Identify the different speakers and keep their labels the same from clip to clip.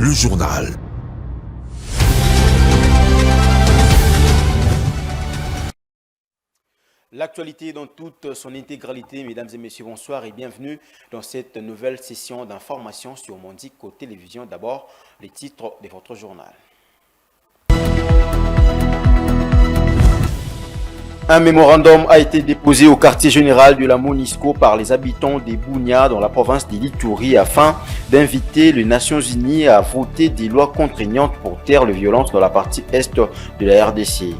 Speaker 1: le journal.
Speaker 2: L'actualité dans toute son intégralité, mesdames et messieurs, bonsoir et bienvenue dans cette nouvelle session d'information sur Mondico Télévision. D'abord, les titres de votre journal. Un mémorandum a été déposé au quartier général de la Monisco par les habitants des Bunia dans la province d'Ituri afin d'inviter les Nations Unies à voter des lois contraignantes pour taire les violences dans la partie est de la RDC.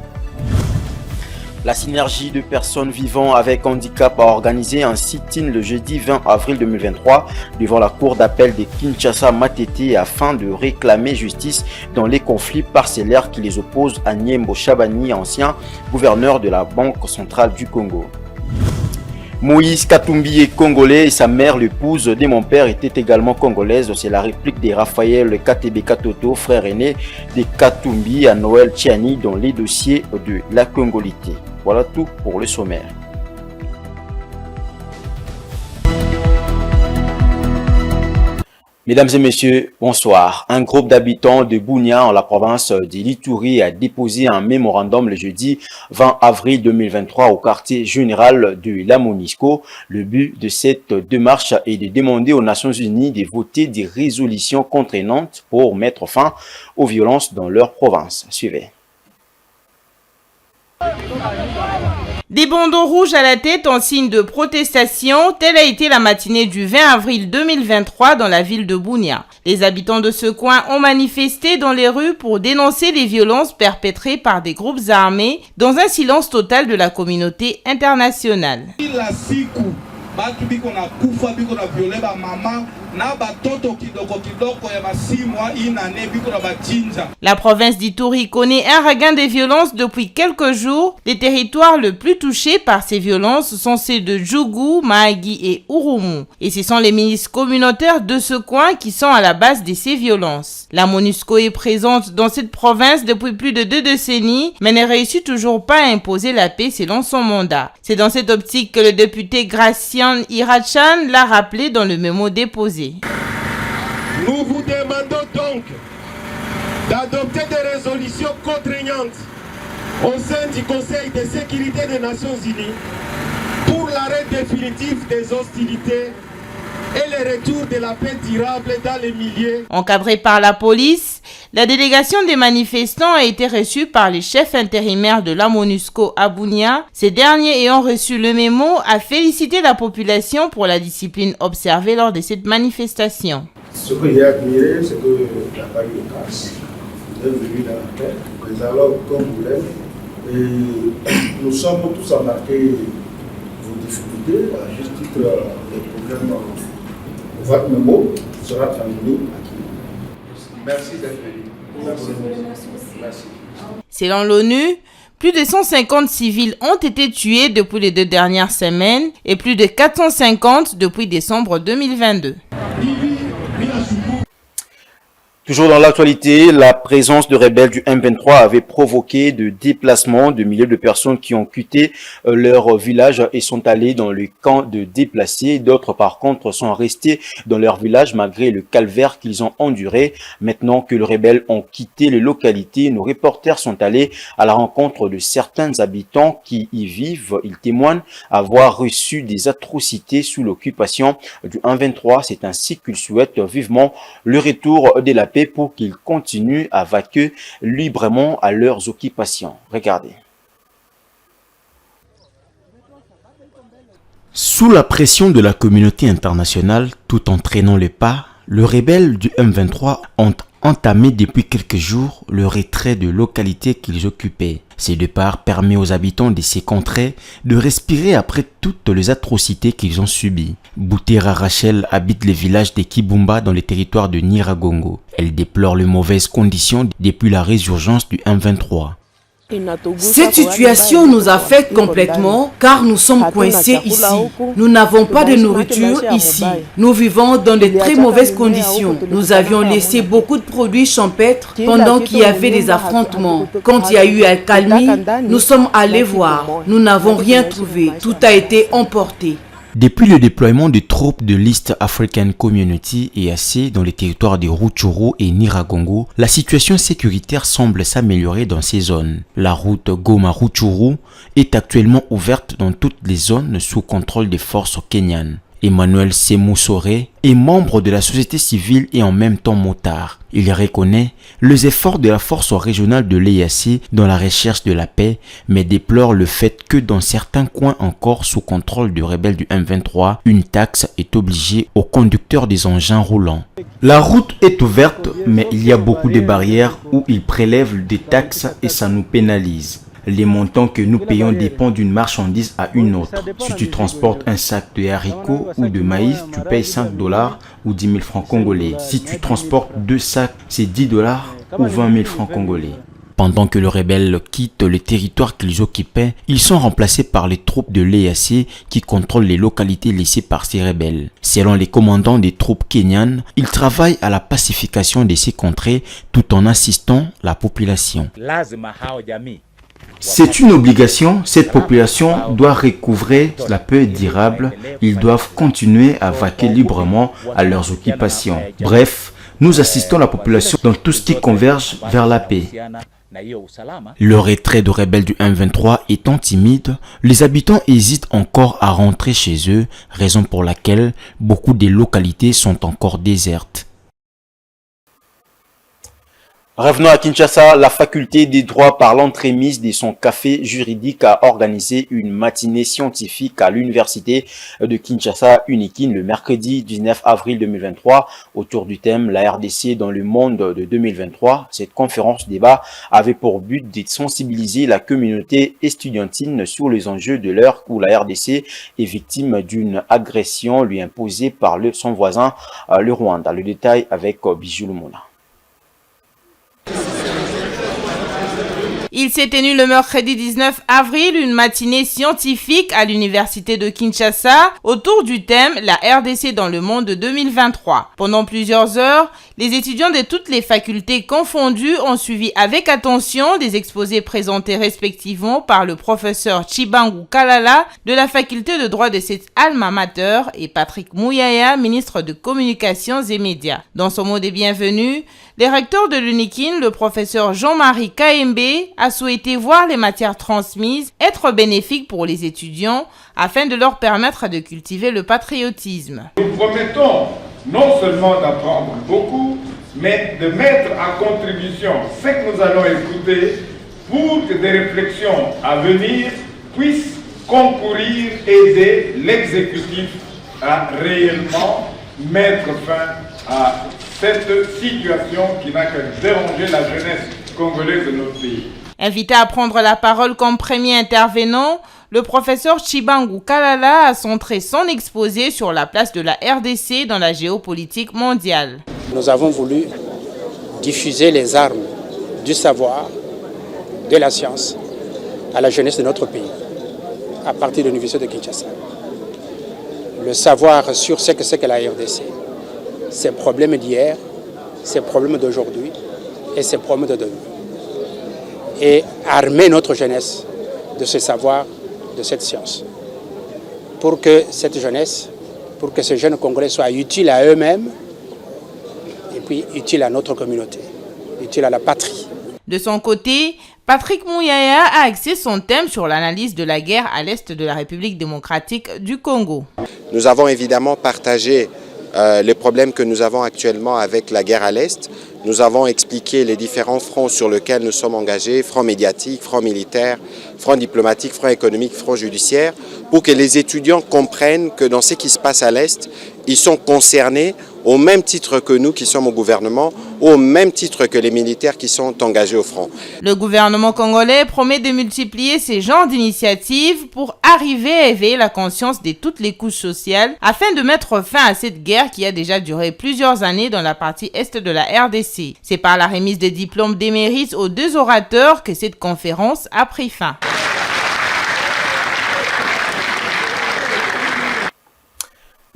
Speaker 2: La synergie de personnes vivant avec handicap a organisé un sit-in le jeudi 20 avril 2023 devant la cour d'appel de Kinshasa-Matete afin de réclamer justice dans les conflits parcellaires qui les opposent à Niembo Chabani, ancien gouverneur de la Banque centrale du Congo. Moïse Katumbi est congolais et sa mère, l'épouse de mon père, était également congolaise. C'est la réplique de Raphaël Katebe Katoto, frère aîné de Katumbi à Noël Tchiani dans les dossiers de la Congolité. Voilà tout pour le sommaire. Mesdames et messieurs, bonsoir. Un groupe d'habitants de Bunia en la province de l'Ituri a déposé un mémorandum le jeudi 20 avril 2023 au quartier général de la Monisco. Le but de cette démarche est de demander aux Nations Unies de voter des résolutions contraignantes pour mettre fin aux violences dans leur province. Suivez.
Speaker 3: Des bandeaux rouges à la tête en signe de protestation, telle a été la matinée du 20 avril 2023 dans la ville de Bunia. Les habitants de ce coin ont manifesté dans les rues pour dénoncer les violences perpétrées par des groupes armés dans un silence total de la communauté internationale. La province d'Ituri connaît un regain des violences depuis quelques jours. Les territoires les plus touchés par ces violences sont ceux de Djougou, Mahagi et Urumu. Et ce sont les milices communautaires de ce coin qui sont à la base de ces violences. La MONUSCO est présente dans cette province depuis plus de 2 décennies, mais ne réussit toujours pas à imposer la paix selon son mandat. C'est dans cette optique que le député Gracian Irachan l'a rappelé dans le mémo déposé.
Speaker 4: Nous vous demandons donc d'adopter des résolutions contraignantes au sein du Conseil de sécurité des Nations Unies pour l'arrêt définitif des hostilités et le retour de la paix durable dans les milieux.
Speaker 3: Encadrée par la police, la délégation des manifestants a été reçue par les chefs intérimaires de la MONUSCO à Bunia. Ces derniers ayant reçu le mémo a félicité la population pour la discipline observée lors de cette manifestation.
Speaker 5: Ce que j'ai admiré, c'est qu'il n'y a pas eu de casse. Vous êtes venus dans la paix, les alors comme vous l'êtes. Et nous sommes tous embarqués vos difficultés, à juste titre des problèmes. Votre mémo sera transmis. Merci d'être venu. Merci.
Speaker 3: Selon l'ONU, plus de 150 civils ont été tués depuis les 2 dernières semaines et plus de 450 depuis décembre 2022.
Speaker 2: Toujours dans l'actualité, la présence de rebelles du M23 avait provoqué de déplacements de milliers de personnes qui ont quitté leur village et sont allées dans le camp de déplacés. D'autres, par contre, sont restés dans leur village malgré le calvaire qu'ils ont enduré. Maintenant que les rebelles ont quitté les localités, nos reporters sont allés à la rencontre de certains habitants qui y vivent. Ils témoignent avoir reçu des atrocités sous l'occupation du M23. C'est ainsi qu'ils souhaitent vivement le retour de la paix pour qu'ils continuent à vaquer librement à leurs occupations. Regardez.
Speaker 6: Sous la pression de la communauté internationale, tout en traînant les pas, les rebelles du M23 ont entamé depuis quelques jours le retrait de localités qu'ils occupaient. Ce départ permet aux habitants de ces contrées de respirer après toutes les atrocités qu'ils ont subies. Boutera Rachel habite le village de Kibumba dans le territoire de Nyiragongo. Elle déplore les mauvaises conditions depuis la résurgence du M23.
Speaker 7: Cette situation nous affecte complètement car nous sommes coincés ici. Nous n'avons pas de nourriture ici. Nous vivons dans de très mauvaises conditions. Nous avions laissé beaucoup de produits champêtres pendant qu'il y avait des affrontements. Quand il y a eu accalmie, nous sommes allés voir. Nous n'avons rien trouvé. Tout a été emporté.
Speaker 6: Depuis le déploiement des troupes de l'East African Community EAC dans les territoires de Rutshuru et Nyiragongo, la situation sécuritaire semble s'améliorer dans ces zones. La route Goma-Rutshuru est actuellement ouverte dans toutes les zones sous contrôle des forces kenyanes. Emmanuel Semousore est membre de la société civile et en même temps motard. Il reconnaît les efforts de la force régionale de l'EAC dans la recherche de la paix, mais déplore le fait que dans certains coins encore sous contrôle de rebelles du M23, une taxe est obligée aux conducteurs des engins roulants. La route est ouverte, mais il y a beaucoup de barrières où ils prélèvent des taxes et ça nous pénalise. Les montants que nous payons dépendent d'une marchandise à une autre. Si tu transportes un sac de haricots ou de maïs, tu payes 5 $ ou 10 000 francs congolais. Si tu transportes 2 sacs, c'est 10 $ ou 20 000 francs congolais. Pendant que les rebelles quittent le territoire qu'ils occupaient, ils sont remplacés par les troupes de l'EAC qui contrôlent les localités laissées par ces rebelles. Selon les commandants des troupes kenyanes, ils travaillent à la pacification de ces contrées tout en assistant la population. C'est une obligation, cette population doit recouvrer la paix durable, ils doivent continuer à vaquer librement à leurs occupations. Bref, nous assistons la population dans tout ce qui converge vers la paix. Le retrait de rebelles du M23 étant timide, les habitants hésitent encore à rentrer chez eux, raison pour laquelle beaucoup des localités sont encore désertes.
Speaker 2: Revenons à Kinshasa, la faculté des droits par l'entremise de son café juridique a organisé une matinée scientifique à l'université de Kinshasa Unikin le mercredi 19 avril 2023 autour du thème la RDC dans le monde de 2023. Cette conférence débat avait pour but de sensibiliser la communauté estudiantine sur les enjeux de l'heure où la RDC est victime d'une agression lui imposée par son voisin le Rwanda. Le détail avec Bijou Lumona.
Speaker 3: Il s'est tenu le mercredi 19 avril une matinée scientifique à l'université de Kinshasa autour du thème la RDC dans le monde de 2023. Pendant plusieurs heures, les étudiants de toutes les facultés confondues ont suivi avec attention des exposés présentés respectivement par le professeur Chibangu Kalala de la faculté de droit de cette alma mater et Patrick Mouyaya, ministre de Communications et Médias. Dans son mot de bienvenue, le recteur de l'UNIKIN, le professeur Jean-Marie Kaembe, a souhaité voir les matières transmises être bénéfiques pour les étudiants afin de leur permettre de cultiver le patriotisme.
Speaker 1: Nous promettons non seulement d'apprendre beaucoup, mais de mettre à contribution ce que nous allons écouter pour que des réflexions à venir puissent concourir, aider l'exécutif à réellement mettre fin à cette situation qui n'a qu'à déranger la jeunesse congolaise de notre pays.
Speaker 3: Invité à prendre la parole comme premier intervenant, le professeur Chibangu Kalala a centré son exposé sur la place de la RDC dans la géopolitique mondiale.
Speaker 8: Nous avons voulu diffuser les armes du savoir, de la science à la jeunesse de notre pays, à partir de l'université de Kinshasa. Le savoir sur ce que c'est que la RDC, ses problèmes d'hier, ses problèmes d'aujourd'hui et ses problèmes de demain. Et armer notre jeunesse de ce savoir, de cette science, pour que cette jeunesse, pour que ces jeunes Congolais soient utiles à eux-mêmes et puis utiles à notre communauté, utiles à la patrie.
Speaker 3: De son côté, Patrick Mouyaya a axé son thème sur l'analyse de la guerre à l'est de la République démocratique du Congo.
Speaker 9: Nous avons évidemment partagé les problèmes que nous avons actuellement avec la guerre à l'Est. Nous avons expliqué les différents fronts sur lesquels nous sommes engagés, front médiatique, front militaire, front diplomatique, front économique, front judiciaire, pour que les étudiants comprennent que dans ce qui se passe à l'Est, ils sont concernés au même titre que nous qui sommes au gouvernement, au même titre que les militaires qui sont engagés au front.
Speaker 3: Le gouvernement congolais promet de multiplier ces genres d'initiatives pour arriver à éveiller la conscience de toutes les couches sociales afin de mettre fin à cette guerre qui a déjà duré plusieurs années dans la partie est de la RDC. C'est par la remise des diplômes d'émérite aux deux orateurs que cette conférence a pris fin.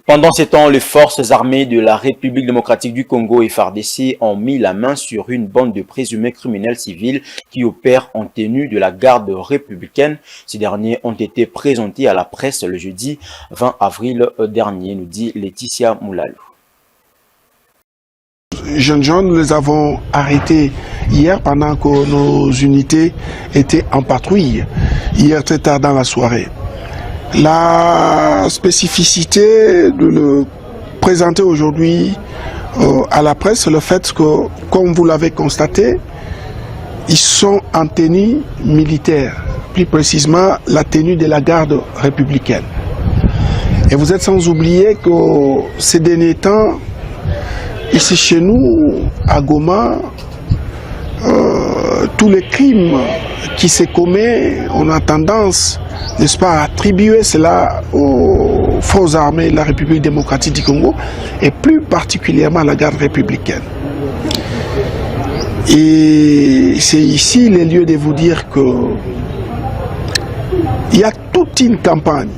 Speaker 2: Pendant ce temps, les forces armées de la République démocratique du Congo et FARDC ont mis la main sur une bande de présumés criminels civils qui opèrent en tenue de la garde républicaine. Ces derniers ont été présentés à la presse le jeudi 20 avril dernier, nous dit Laetitia Moulalou.
Speaker 10: Jeunes gens, nous les avons arrêtés hier pendant que nos unités étaient en patrouille, hier très tard dans la soirée. La spécificité de le présenter aujourd'hui à la presse, c'est le fait que, comme vous l'avez constaté, ils sont en tenue militaire, plus précisément la tenue de la garde républicaine. Et vous êtes sans oublier que ces derniers temps, ici chez nous, à Goma, tous les crimes qui se commettent, on a tendance, n'est-ce pas, à attribuer cela aux forces armées de la République démocratique du Congo et plus particulièrement à la garde républicaine. Et c'est ici le lieu de vous dire que il y a toute une campagne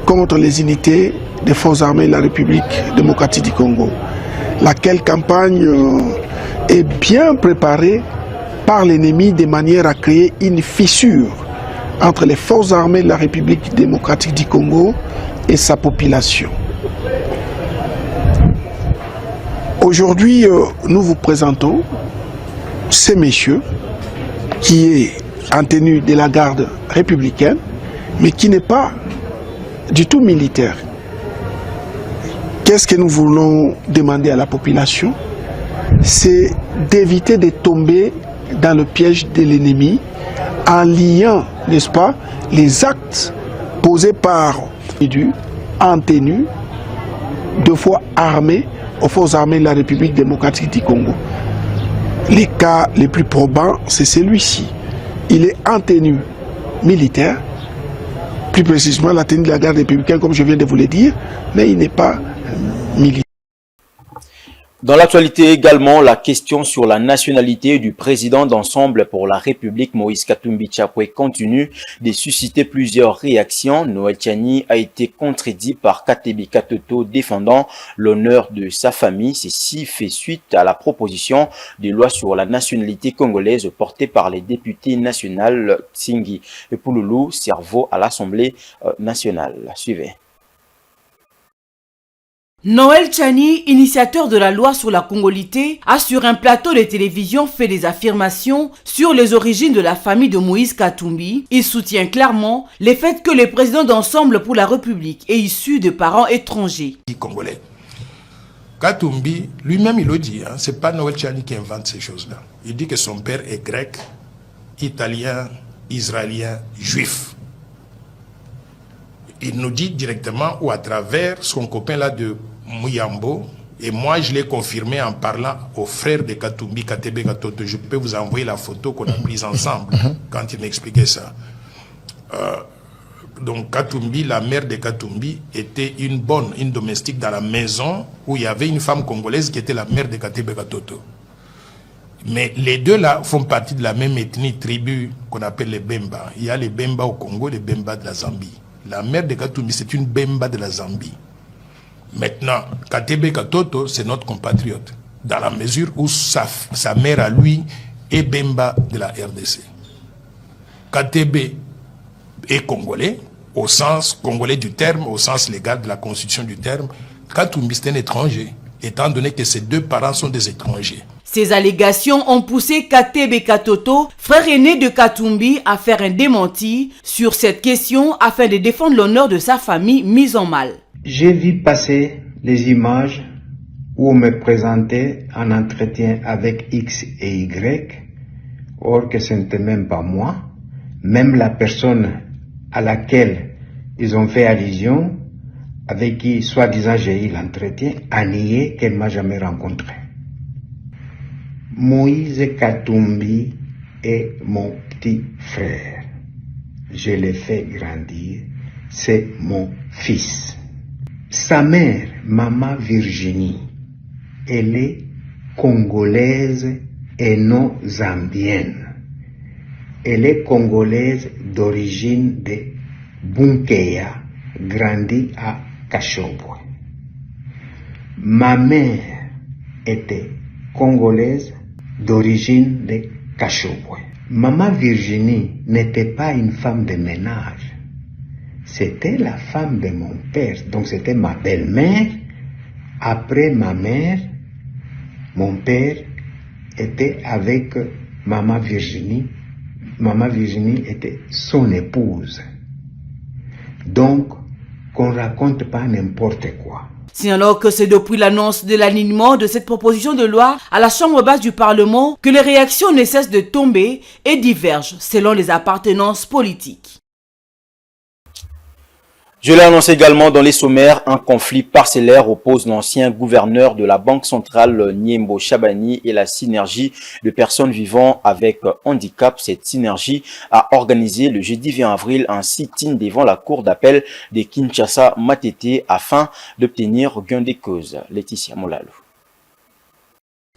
Speaker 10: contre les unités des forces armées de la République démocratique du Congo, laquelle campagne est bien préparée par l'ennemi de manière à créer une fissure entre les forces armées de la République démocratique du Congo et sa population. Aujourd'hui, nous vous présentons ces messieurs qui est en tenue de la garde républicaine, mais qui n'est pas du tout militaire. Qu'est-ce que nous voulons demander à la population? C'est d'éviter de tomber dans le piège de l'ennemi en liant, n'est-ce pas, les actes posés par individus en tenue, deux fois armés, aux forces armées de la République démocratique du Congo. Les cas les plus probants, c'est celui-ci. Il est en tenue militaire, plus précisément la tenue de la garde républicaine, comme je viens de vous le dire, mais il n'est pas militaire.
Speaker 2: Dans l'actualité également, la question sur la nationalité du président d'Ensemble pour la République, Moïse Katumbi Tchapoué, continue de susciter plusieurs réactions. Noël Tchani a été contredit par Katebi Katoto défendant l'honneur de sa famille. Ceci fait suite à la proposition de loi sur la nationalité congolaise portée par les députés nationaux Tsingi et Pouloulou, cerveau à l'Assemblée nationale. Suivez.
Speaker 7: Noël Tchani, initiateur de la loi sur la congolité, a sur un plateau de télévision fait des affirmations sur les origines de la famille de Moïse Katumbi. Il soutient clairement les faits que le président d'Ensemble pour la République est issu de parents étrangers.
Speaker 11: Congolais. Katumbi, lui-même il le dit, c'est pas Noël Tchani qui invente ces choses-là. Il dit que son père est grec, italien, israélien, juif. Il nous dit directement ou à travers son copain là de Mouyambo, et moi je l'ai confirmé en parlant au frère de Katumbi, Katebe Katoto. Je peux vous envoyer la photo qu'on a prise ensemble quand il m'expliquait ça. Donc Katumbi, la mère de Katumbi, était une domestique dans la maison où il y avait une femme congolaise qui était la mère de Katebe Katoto. Mais les deux là font partie de la même ethnie, tribu qu'on appelle les Bemba. Il y a les Bemba au Congo, les Bemba de la Zambie. La mère de Katumbi, c'est une Bemba de la Zambie. Maintenant, Katebe Katoto, c'est notre compatriote, dans la mesure où sa mère à lui est Bemba de la RDC. Katebe est congolais, au sens congolais du terme, au sens légal de la constitution du terme. Katumbi, c'est un étranger, étant donné que ses deux parents sont des étrangers.
Speaker 7: Ces allégations ont poussé Katebe Katoto, frère aîné de Katumbi, à faire un démenti sur cette question afin de défendre l'honneur de sa famille mise en mal.
Speaker 12: J'ai vu passer les images où on me présentait un entretien avec X et Y, or que ce n'était même pas moi. Même la personne à laquelle ils ont fait allusion, avec qui soi-disant j'ai eu l'entretien, a nié qu'elle ne m'a jamais rencontré. Moïse Katumbi est mon petit frère. Je l'ai fait grandir. C'est mon fils. Sa mère, Maman Virginie, elle est congolaise et non zambienne. Elle est congolaise d'origine de Bunkeya, grandie à Kashobwe. Ma mère était congolaise d'origine de Kachobwe. Maman Virginie n'était pas une femme de ménage. C'était la femme de mon père. Donc c'était ma belle-mère. Après ma mère, mon père était avec Maman Virginie. Maman Virginie était son épouse. Donc, qu'on raconte pas n'importe quoi.
Speaker 7: Signalons que c'est depuis l'annonce de l'alignement de cette proposition de loi à la Chambre basse du Parlement que les réactions ne cessent de tomber et divergent selon les appartenances politiques.
Speaker 2: Je l'ai annoncé également dans les sommaires, un conflit parcellaire oppose l'ancien gouverneur de la Banque centrale Niembo Chabani et la synergie de personnes vivant avec handicap. Cette synergie a organisé le jeudi 20 avril un sit-in devant la cour d'appel de Kinshasa Matete afin d'obtenir gain de cause. Laetitia Molalo.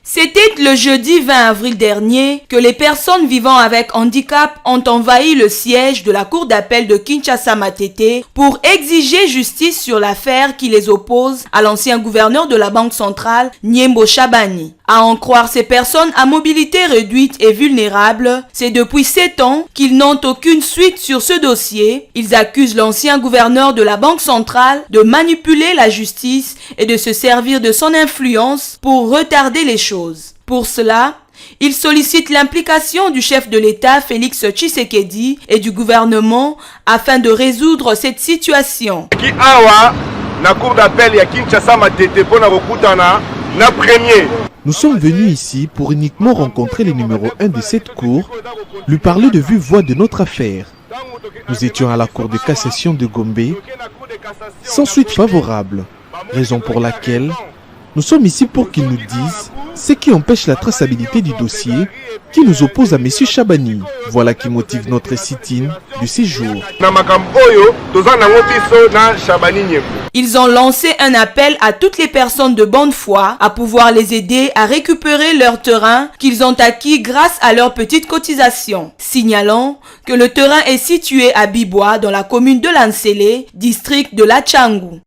Speaker 13: C'était le jeudi 20 avril dernier que les personnes vivant avec handicap ont envahi le siège de la cour d'appel de Kinshasa Matete pour exiger justice sur l'affaire qui les oppose à l'ancien gouverneur de la Banque centrale, Niembo Chabani. À en croire ces personnes à mobilité réduite et vulnérables, c'est depuis 7 ans qu'ils n'ont aucune suite sur ce dossier. Ils accusent l'ancien gouverneur de la Banque centrale de manipuler la justice et de se servir de son influence pour retarder les choses. Pour cela, ils sollicitent l'implication du chef de l'État Félix Tshisekedi et du gouvernement afin de résoudre cette situation.
Speaker 14: Nous sommes venus ici pour uniquement rencontrer le numéro 1 de cette cour, lui parler de vive voix de notre affaire. Nous étions à la cour de cassation de Gombe, sans suite favorable, raison pour laquelle nous sommes ici pour qu'ils nous disent ce qui empêche la traçabilité du dossier qui nous oppose à M. Chabani. Voilà qui motive notre sit-in de ces jours.
Speaker 13: Ils ont lancé un appel à toutes les personnes de bonne foi à pouvoir les aider à récupérer leur terrain qu'ils ont acquis grâce à leur petite cotisation. Signalant que le terrain est situé à Bibois dans la commune de Lansele, district de Lachangu.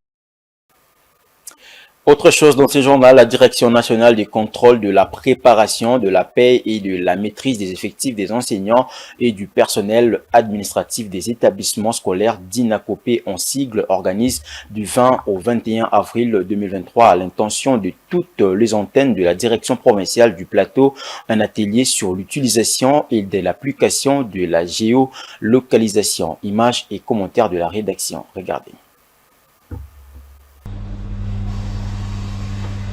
Speaker 2: Autre chose dans ce journal, la Direction nationale des contrôles de la préparation, de la paie et de la maîtrise des effectifs des enseignants et du personnel administratif des établissements scolaires d'INACOPE en sigle organise du 20 au 21 avril 2023 à l'intention de toutes les antennes de la Direction provinciale du Plateau un atelier sur l'utilisation et de l'application de la géolocalisation. Images et commentaires de la rédaction. Regardez.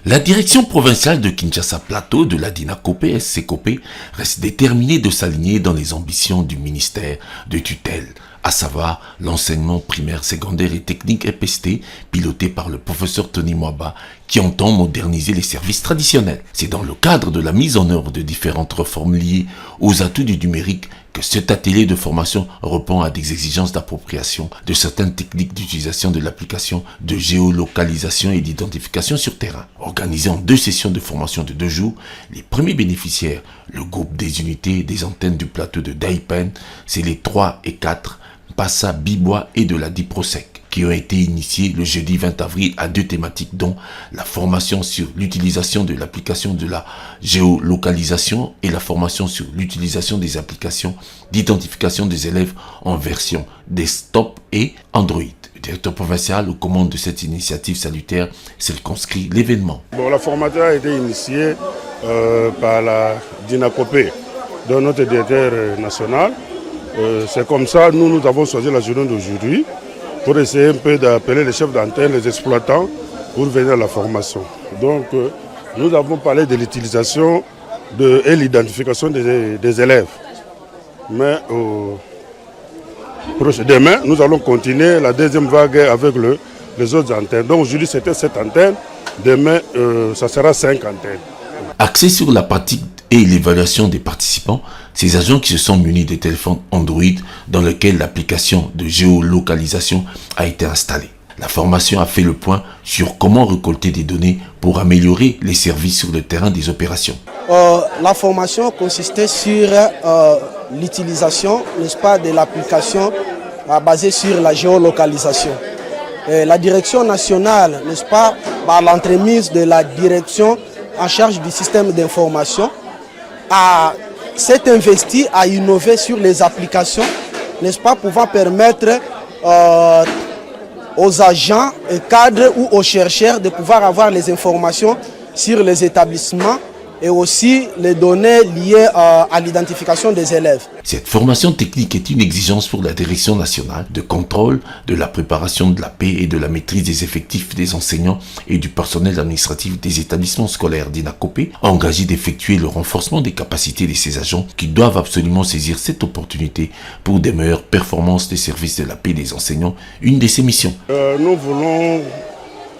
Speaker 15: La direction provinciale de Kinshasa Plateau de la DINACOPE SCCOPE reste déterminée de s'aligner dans les ambitions du ministère de tutelle, à savoir l'enseignement primaire, secondaire et technique EPST, piloté par le professeur Tony Mwaba, qui entend moderniser les services traditionnels. C'est dans le cadre de la mise en œuvre de différentes réformes liées aux atouts du numérique que cet atelier de formation répond à des exigences d'appropriation de certaines techniques d'utilisation de l'application de géolocalisation et d'identification sur terrain. Organisé en 2 sessions de formation de 2 jours, les premiers bénéficiaires, le groupe des unités des antennes du plateau de Daipen, c'est les 3 et 4, Passa, Bibois et de la Diprosec, qui ont été initiés le jeudi 20 avril à 2 thématiques dont la formation sur l'utilisation de l'application de la géolocalisation et la formation sur l'utilisation des applications d'identification des élèves en version desktop et Android. Le directeur provincial aux commandes de cette initiative salutaire circonscrit l'événement.
Speaker 16: Bon, la formation a été initiée par la DINACOPE, de notre directeur national. C'est comme ça, nous avons choisi la journée d'aujourd'hui pour essayer un peu d'appeler les chefs d'antenne, les exploitants, pour venir à la formation. Donc, nous avons parlé de l'utilisation et l'identification des élèves. Mais demain, nous allons continuer la deuxième vague avec les autres antennes. Donc aujourd'hui, c'était 7 antennes. Demain, ça sera 5 antennes.
Speaker 15: Axé sur la pratique et l'évaluation des participants, ces agents qui se sont munis de téléphones Android dans lesquels l'application de géolocalisation a été installée. La formation a fait le point sur comment récolter des données pour améliorer les services sur le terrain des opérations.
Speaker 17: La formation consistait sur l'utilisation, n'est-ce pas, de l'application basée sur la géolocalisation. la direction nationale, n'est-ce pas, par l'entremise de la direction en charge du système d'information, s'est investi à innover sur les applications, n'est-ce pas, pouvant permettre aux agents, aux cadres ou aux chercheurs de pouvoir avoir les informations sur les établissements et aussi les données liées à l'identification des élèves.
Speaker 15: Cette formation technique est une exigence pour la direction nationale de contrôle de la préparation de la paix et de la maîtrise des effectifs des enseignants et du personnel administratif des établissements scolaires d'INACOPE, engagés d'effectuer le renforcement des capacités de ces agents qui doivent absolument saisir cette opportunité pour des meilleures performances des services de la paix des enseignants, une de ses missions.
Speaker 16: Nous voulons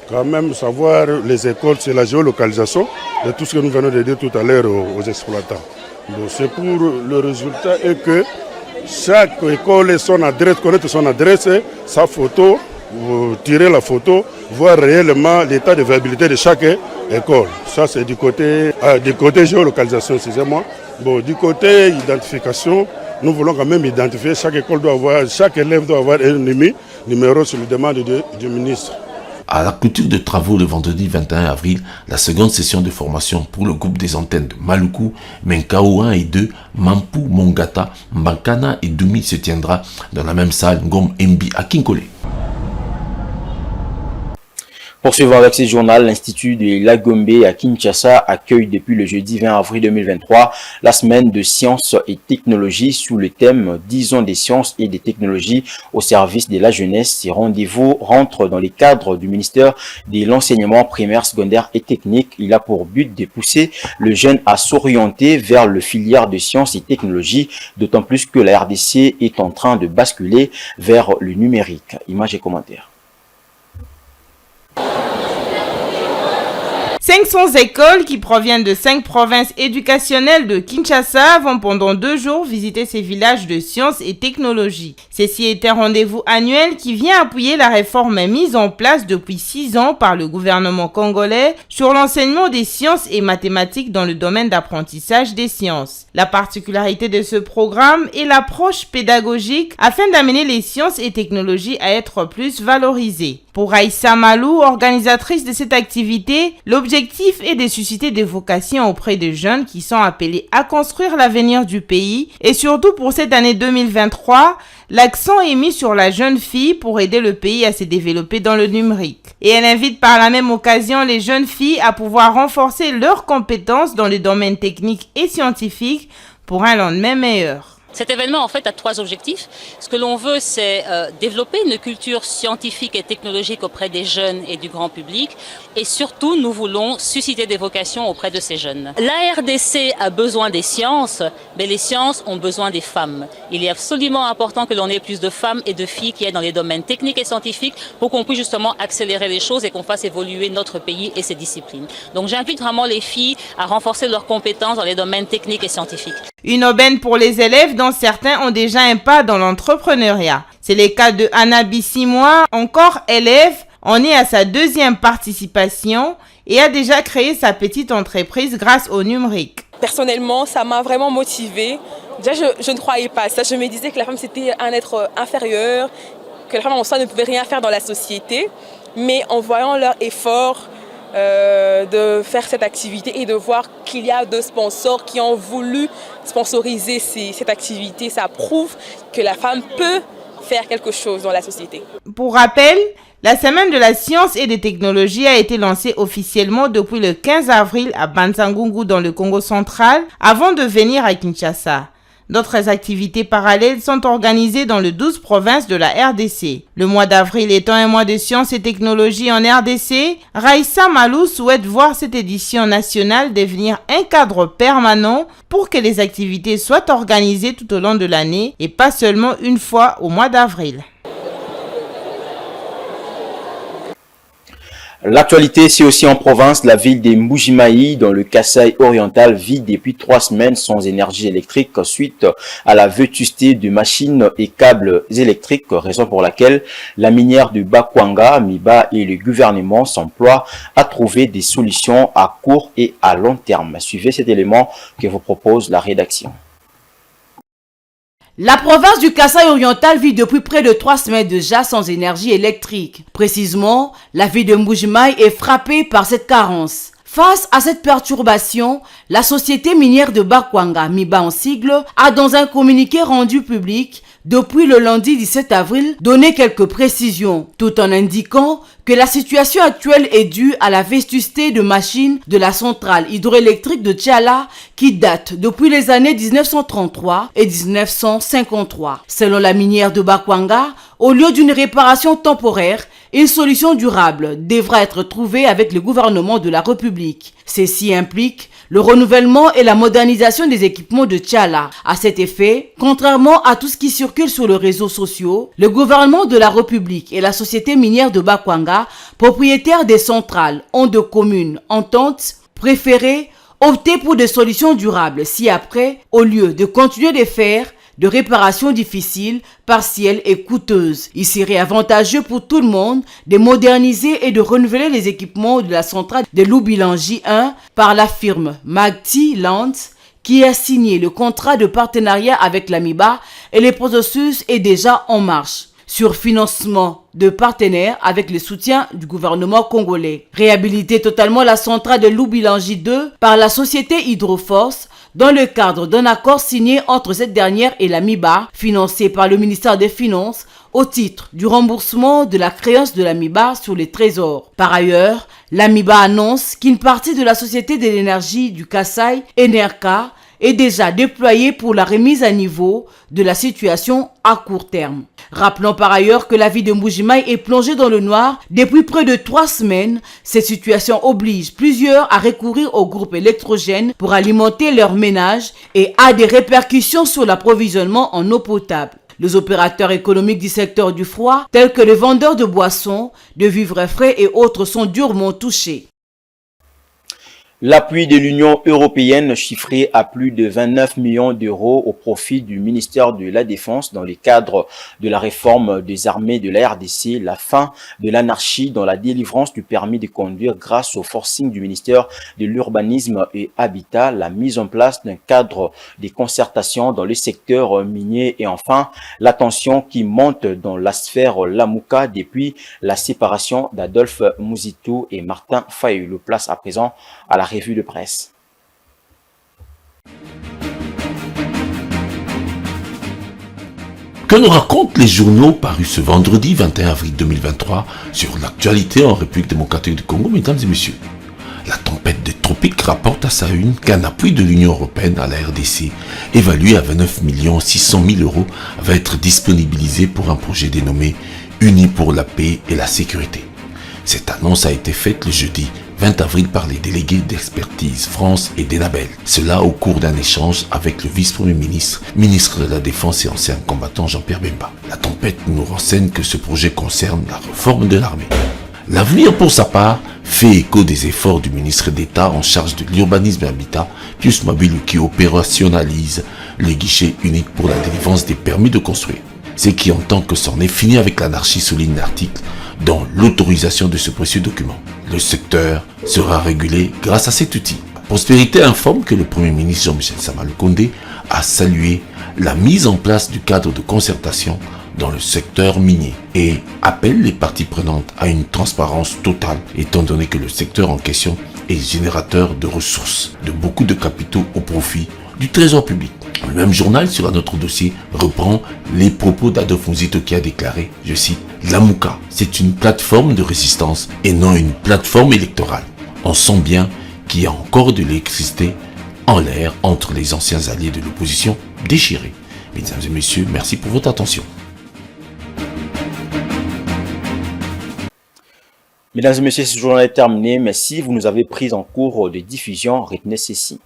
Speaker 16: quand même savoir les écoles, c'est la géolocalisation de tout ce que nous venons de dire tout à l'heure aux exploitants. C'est pour le résultat est que chaque école ait son adresse, connaître son adresse, sa photo, tirer la photo, voir réellement l'état de viabilité de chaque école. Ça c'est du côté géolocalisation, excusez-moi. Bon, du côté identification, nous voulons quand même identifier, chaque élève doit avoir un numéro sur la demande du ministre.
Speaker 15: À la clôture de travaux le vendredi 21 avril, la seconde session de formation pour le groupe des antennes de Maluku, Menkao 1 et 2, Mampu, Mongata, Mbakana et Dumi se tiendra dans la même salle Ngom Mbi à Kinkole.
Speaker 2: Poursuivons avec ce journal, l'Institut de Lagombe à Kinshasa accueille depuis le jeudi 20 avril 2023 la semaine de sciences et technologies sous le thème « 10 ans des sciences et des technologies au service de la jeunesse ». Ces rendez-vous rentrent dans les cadres du ministère de l'enseignement primaire, secondaire et technique. Il a pour but de pousser le jeune à s'orienter vers le filière de sciences et technologies, d'autant plus que la RDC est en train de basculer vers le numérique. Images et commentaires.
Speaker 3: 500 écoles qui proviennent de 5 provinces éducationnelles de Kinshasa vont pendant 2 jours visiter ces villages de sciences et technologies. Ceci est un rendez-vous annuel qui vient appuyer la réforme mise en place depuis 6 ans par le gouvernement congolais sur l'enseignement des sciences et mathématiques dans le domaine d'apprentissage des sciences. La particularité de ce programme est l'approche pédagogique afin d'amener les sciences et technologies à être plus valorisées. Pour Aïssa Malou, organisatrice de cette activité, l'objectif est de susciter des vocations auprès de jeunes qui sont appelés à construire l'avenir du pays et surtout pour cette année 2023, l'accent est mis sur la jeune fille pour aider le pays à se développer dans le numérique. Et elle invite par la même occasion les jeunes filles à pouvoir renforcer leurs compétences dans les domaines techniques et scientifiques pour un lendemain meilleur.
Speaker 18: Cet événement, en fait, a 3 objectifs. Ce que l'on veut, c'est développer une culture scientifique et technologique auprès des jeunes et du grand public. Et surtout, nous voulons susciter des vocations auprès de ces jeunes. La RDC a besoin des sciences, mais les sciences ont besoin des femmes. Il est absolument important que l'on ait plus de femmes et de filles qui aient dans les domaines techniques et scientifiques pour qu'on puisse justement accélérer les choses et qu'on fasse évoluer notre pays et ses disciplines. Donc j'invite vraiment les filles à renforcer leurs compétences dans les domaines techniques et scientifiques.
Speaker 3: Une aubaine pour les élèves dont certains ont déjà un pas dans l'entrepreneuriat. C'est le cas de Anna Bissimois, encore élève, en est à sa 2e participation et a déjà créé sa petite entreprise grâce au numérique.
Speaker 19: Personnellement, ça m'a vraiment motivée. Déjà, je ne croyais pas ça. Je me disais que la femme, c'était un être inférieur, que la femme en soi ne pouvait rien faire dans la société. Mais en voyant leur effort, de faire cette activité et de voir qu'il y a de sponsors qui ont voulu sponsoriser cette activité, ça prouve que la femme peut faire quelque chose dans la société.
Speaker 3: Pour rappel, la semaine de la science et des technologies a été lancée officiellement depuis le 15 avril à Bansangungu dans le Congo central avant de venir à Kinshasa. D'autres activités parallèles sont organisées dans les 12 provinces de la RDC. Le mois d'avril étant un mois de sciences et technologies en RDC, Raïssa Malou souhaite voir cette édition nationale devenir un cadre permanent pour que les activités soient organisées tout au long de l'année et pas seulement une fois au mois d'avril.
Speaker 2: L'actualité, c'est aussi en province, la ville de Mbujimayi, dans le Kasaï oriental, vit depuis 3 semaines sans énergie électrique suite à la vétusté de machines et câbles électriques, raison pour laquelle la minière de Bakwanga, Miba et le gouvernement s'emploient à trouver des solutions à court et à long terme. Suivez cet élément que vous propose la rédaction.
Speaker 7: La province du Kasaï oriental vit depuis près de 3 semaines déjà sans énergie électrique. Précisément, la ville de Mbuji-Mayi est frappée par cette carence. Face à cette perturbation, la société minière de Bakwanga, MIBA en sigle, a dans un communiqué rendu public depuis le lundi 17 avril donné quelques précisions, tout en indiquant que la situation actuelle est due à la vétusté de machines de la centrale hydroélectrique de Tchala qui date depuis les années 1933 et 1953. Selon la minière de Bakwanga, au lieu d'une réparation temporaire, une solution durable devra être trouvée avec le gouvernement de la République. Ceci implique le renouvellement et la modernisation des équipements de Tchala. À cet effet, contrairement à tout ce qui circule sur les réseaux sociaux, le gouvernement de la République et la société minière de Bakwanga, propriétaires des centrales, ont de communes ententes préférées opter pour des solutions durables si après, au lieu de continuer de faire de réparations difficiles, partielles et coûteuses. Il serait avantageux pour tout le monde de moderniser et de renouveler les équipements de la centrale de Lubilangi 1 par la firme Magti Land qui a signé le contrat de partenariat avec la MIBA et le processus est déjà en marche. Sur financement de partenaires avec le soutien du gouvernement congolais. Réhabiliter totalement la centrale de Lubilangi 2 par la société Hydroforce dans le cadre d'un accord signé entre cette dernière et la MIBA, financé par le ministère des Finances au titre du remboursement de la créance de la MIBA sur les trésors. Par ailleurs, la MIBA annonce qu'une partie de la société de l'énergie du Kasaï, Enerka, est déjà déployée pour la remise à niveau de la situation à court terme. Rappelons par ailleurs que la ville de Mbuji-Mayi est plongée dans le noir depuis près de 3 semaines. Cette situation oblige plusieurs à recourir aux groupes électrogènes pour alimenter leurs ménages et a des répercussions sur l'approvisionnement en eau potable. Les opérateurs économiques du secteur du froid, tels que les vendeurs de boissons, de vivres frais et autres, sont durement touchés.
Speaker 2: L'appui de l'Union européenne chiffré à plus de 29 millions d'euros au profit du ministère de la Défense dans le cadre de la réforme des armées de la RDC, la fin de l'anarchie dans la délivrance du permis de conduire grâce au forcing du ministère de l'Urbanisme et Habitat, la mise en place d'un cadre de concertation dans le secteur minier et enfin la tension qui monte dans la sphère Lamouka depuis la séparation d'Adolphe Mouzitou et Martin Fayulu. Place à présent à la revue de presse.
Speaker 15: Que nous racontent les journaux parus ce vendredi 21 avril 2023 sur l'actualité en République démocratique du Congo, mesdames et messieurs? La tempête des tropiques rapporte à sa une qu'un appui de l'Union européenne à la RDC, évalué à 29 600 000 euros, va être disponibilisé pour un projet dénommé Unis pour la paix et la sécurité. Cette annonce a été faite le jeudi 20 avril par les délégués d'expertise France et d'Enabel. Cela au cours d'un échange avec le vice-premier ministre, ministre de la Défense et ancien combattant Jean-Pierre Bemba. La tempête nous renseigne que ce projet concerne la réforme de l'armée. L'avenir, pour sa part, fait écho des efforts du ministre d'État en charge de l'urbanisme et habitat, Pius Mobile, qui opérationnalise les guichets uniques pour la délivrance des permis de construire. C'est qui entend que c'en est fini avec l'anarchie, souligne l'article dans l'autorisation de ce précieux document. Le secteur sera régulé grâce à cet outil. Prospérité informe que le Premier ministre Jean-Michel Sama Lukonde a salué la mise en place du cadre de concertation dans le secteur minier et appelle les parties prenantes à une transparence totale étant donné que le secteur en question est générateur de ressources, de beaucoup de capitaux au profit du trésor public. Le même journal sur un autre dossier reprend les propos d'Adolphe Mouzitou qui a déclaré, je cite, « Lamouka, c'est une plateforme de résistance et non une plateforme électorale. On sent bien qu'il y a encore de l'électricité en l'air entre les anciens alliés de l'opposition déchirés. » Mesdames et messieurs, merci pour votre attention.
Speaker 2: Mesdames et messieurs, ce journal est terminé, mais si vous nous avez pris en cours de diffusion, retenez ceci.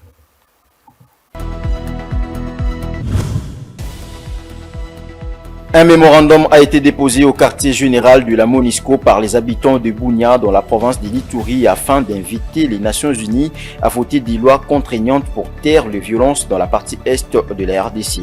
Speaker 2: Un mémorandum a été déposé au quartier général de la MONUSCO par les habitants de Bunia dans la province de l'Ituri afin d'inviter les Nations Unies à voter des lois contraignantes pour taire les violences dans la partie est de la RDC.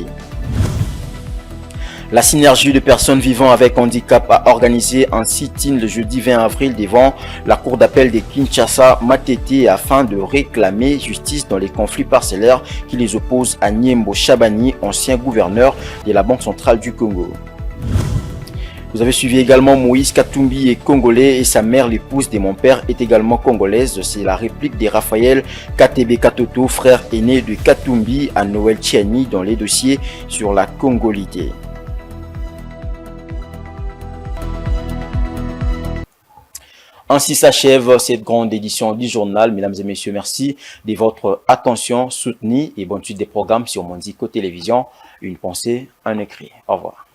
Speaker 2: La synergie de personnes vivant avec handicap a organisé un sit-in le jeudi 20 avril devant la cour d'appel de Kinshasa Matete afin de réclamer justice dans les conflits parcellaires qui les opposent à Niembo Chabani, ancien gouverneur de la Banque centrale du Congo. Vous avez suivi également Moïse Katumbi est congolais et sa mère, l'épouse de mon père, est également congolaise. C'est la réplique de Raphaël Katebe Katoto, frère aîné de Katumbi, à Noël Tchiani dans les dossiers sur la congolité. Ainsi s'achève cette grande édition du journal. Mesdames et messieurs, merci de votre attention soutenue et bonne suite des programmes sur Monzico Télévision. Une pensée, un écrit. Au revoir.